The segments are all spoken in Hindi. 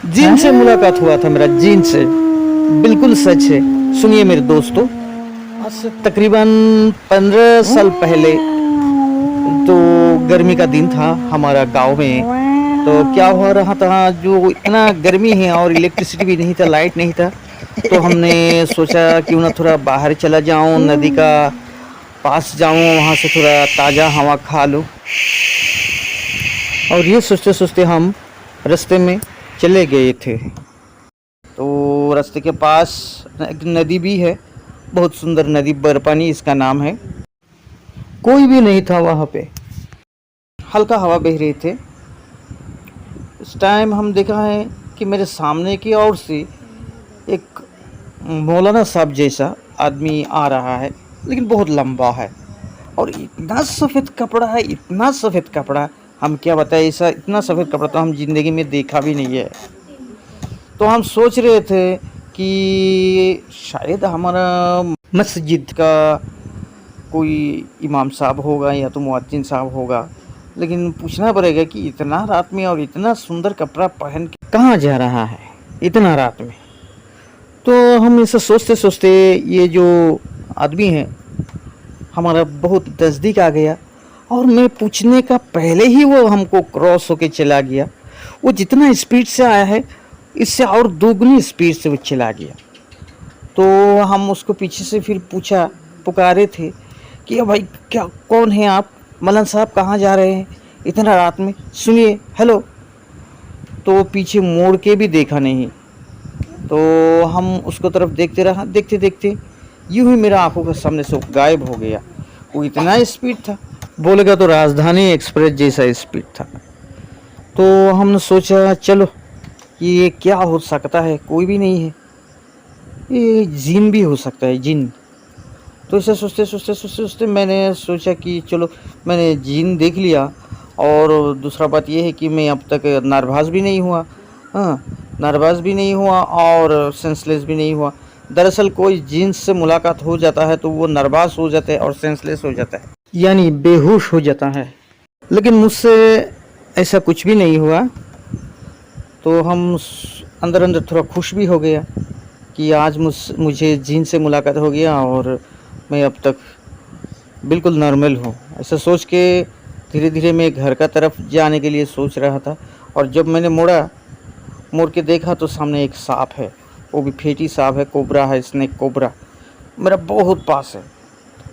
जिन से मुलाकात हुआ था मेरा, जिन से, बिल्कुल सच है। सुनिए मेरे दोस्तों, आज से तकरीबन 15 साल पहले, तो गर्मी का दिन था हमारा गांव में। तो क्या हो रहा था, जो इतना गर्मी है और इलेक्ट्रिसिटी भी नहीं था, लाइट नहीं था, तो हमने सोचा क्यों ना थोड़ा बाहर चला जाऊं, नदी का पास जाऊं, वहां से थोड़ा ताज़ा हवा खा लूं। और ये सोचते सोचते हम रास्ते में चले गए थे। तो रास्ते के पास एक नदी भी है, बहुत सुंदर नदी, बरपानी इसका नाम है। कोई भी नहीं था वहाँ पे, हल्का हवा बह रही थे। इस टाइम हम देखा है कि मेरे सामने की ओर से एक मौलाना साहब जैसा आदमी आ रहा है, लेकिन बहुत लंबा है और इतना सफ़ेद कपड़ा है, इतना सफ़ेद कपड़ा, हम क्या बताएं, ऐसा इतना सफ़ेद कपड़ा तो हम ज़िंदगी में देखा भी नहीं है। तो हम सोच रहे थे कि शायद हमारा मस्जिद का कोई इमाम साहब होगा या तो मुअज्जिन साहब होगा, लेकिन पूछना पड़ेगा कि इतना रात में और इतना सुंदर कपड़ा पहन के कहाँ जा रहा है इतना रात में। तो हम इसे सोचते सोचते ये जो आदमी है हमारा बहुत नज़दीक आ गया, और मैं पूछने का पहले ही वो हमको क्रॉस होके चला गया। वो जितना स्पीड से आया है, इससे और दोगुनी स्पीड से वो चला गया। तो हम उसको पीछे से फिर पूछा, पुकारे थे कि भाई क्या, कौन है आप, मौलाना साहब कहाँ जा रहे हैं इतना रात में, सुनिए, हेलो। तो वो पीछे मोड़ के भी देखा नहीं। तो हम उसको तरफ देखते रहा, देखते देखते यूं ही मेरा आंखों के सामने से गायब हो गया। वो इतना स्पीड था, बोलेगा तो राजधानी एक्सप्रेस जैसा स्पीड था। तो हमने सोचा चलो ये क्या हो सकता है, कोई भी नहीं है, ये जिन भी हो सकता है, जिन। तो ऐसे सोचते सोचते सोचते सोचते मैंने सोचा कि चलो, मैंने जिन देख लिया। और दूसरा बात यह है कि मैं अब तक नर्वस भी नहीं हुआ, हाँ, नर्वस भी नहीं हुआ और सेंसलेस भी नहीं हुआ। दरअसल कोई जिन से मुलाकात हो जाता है तो वो नर्वस हो जाता है और सेंसलेस हो जाता है, यानी बेहोश हो जाता है। लेकिन मुझसे ऐसा कुछ भी नहीं हुआ। तो हम अंदर अंदर थोड़ा खुश भी हो गया कि आज मुझे जिन से मुलाकात हो गया और मैं अब तक बिल्कुल नॉर्मल हूँ। ऐसा सोच के धीरे धीरे मैं घर का तरफ जाने के लिए सोच रहा था, और जब मैंने मुड़ के देखा तो सामने एक सांप है, वो भी फेटी सांप है, कोबरा है, स्नेक कोबरा मेरा बहुत पास है।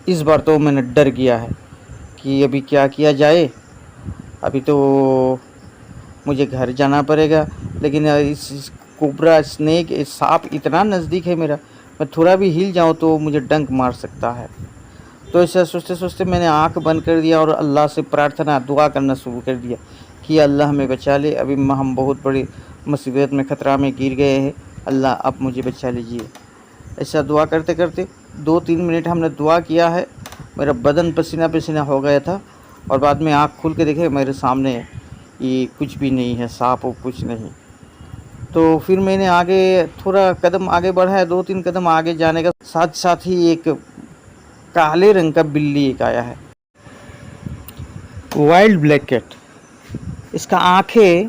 इस बार तो मैंने डर गया है कि अभी क्या किया जाए। अभी तो मुझे घर जाना पड़ेगा, लेकिन इस कोबरा, स्नेक, सांप इतना नज़दीक है मेरा, मैं थोड़ा भी हिल जाऊं तो मुझे डंक मार सकता है। तो ऐसा सोचते सोचते मैंने आंख बंद कर दिया और अल्लाह से प्रार्थना, दुआ करना शुरू कर दिया कि अल्लाह हमें बचा ले, अभी हम बहुत बड़ी मुसीबत में, ख़तरा में गिर गए हैं, अल्लाह आप मुझे बचा लीजिए। ऐसा दुआ करते करते 2-3 मिनट हमने दुआ किया है। मेरा बदन पसीना पसीना हो गया था, और बाद में आँख खोल के देखे मेरे सामने ये कुछ भी नहीं है, सांप और कुछ नहीं। तो फिर मैंने आगे थोड़ा कदम आगे बढ़ाया, 2-3 कदम आगे जाने का साथ साथ ही एक काले रंग का बिल्ली एक आया है, वाइल्ड ब्लैक कैट। इसका आंखें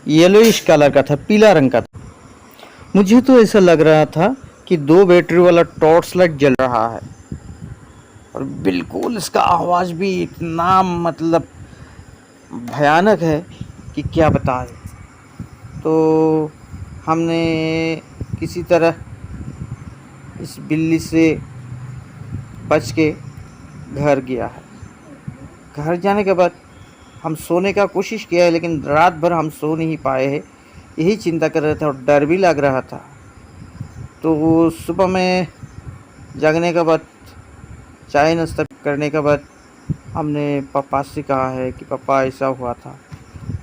येलोइश कलर का था, पीला रंग का था। मुझे तो ऐसा लग रहा था कि 2 बैटरी वाला टॉर्च लाइट जल रहा है, और बिल्कुल इसका आवाज़ भी इतना मतलब भयानक है कि क्या बताएं। तो हमने किसी तरह इस बिल्ली से बच के घर गया है। घर जाने के बाद हम सोने का कोशिश किया है, लेकिन रात भर हम सो नहीं पाए हैं, यही चिंता कर रहे थे और डर भी लग रहा था। तो सुबह में जागने के बाद, चाय नाश्ता करने के बाद, हमने पापा से कहा है कि पापा ऐसा हुआ था,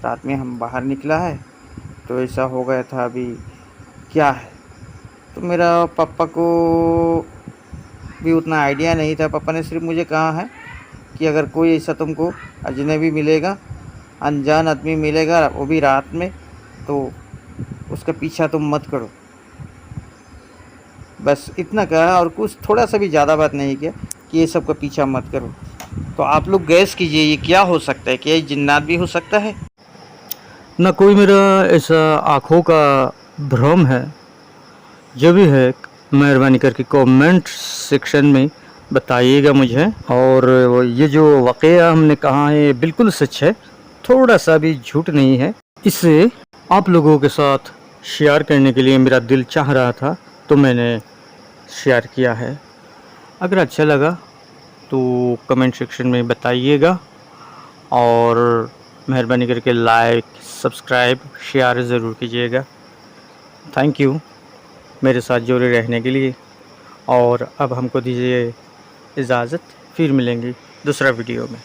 रात में हम बाहर निकला है तो ऐसा हो गया था, अभी क्या है। तो मेरा पापा को भी उतना आइडिया नहीं था। पापा ने सिर्फ मुझे कहा है कि अगर कोई ऐसा तुमको अजनबी मिलेगा, अनजान आदमी मिलेगा, वो भी रात में, तो उसका पीछा तुम मत करो। बस इतना कहा, और कुछ थोड़ा सा भी ज़्यादा बात नहीं किया कि ये सब का पीछा मत करो। तो आप लोग गैस कीजिए, ये क्या हो सकता है, क्या ये जिन्नात भी हो सकता है? ना कोई मेरा ऐसा आँखों का भ्रम है। जो भी है मेहरबानी करके कमेंट सेक्शन में बताइएगा मुझे। और ये जो वाक़या हमने कहा है ये बिल्कुल सच है, थोड़ा सा भी झूठ नहीं है। इसे आप लोगों के साथ शेयर करने के लिए मेरा दिल चाह रहा था, तो मैंने शेयर किया है। अगर अच्छा लगा तो कमेंट सेक्शन में बताइएगा, और मेहरबानी करके लाइक, सब्सक्राइब, शेयर ज़रूर कीजिएगा। थैंक यू मेरे साथ जुड़े रहने के लिए। और अब हमको दीजिए इजाज़त, फिर मिलेंगे दूसरा वीडियो में।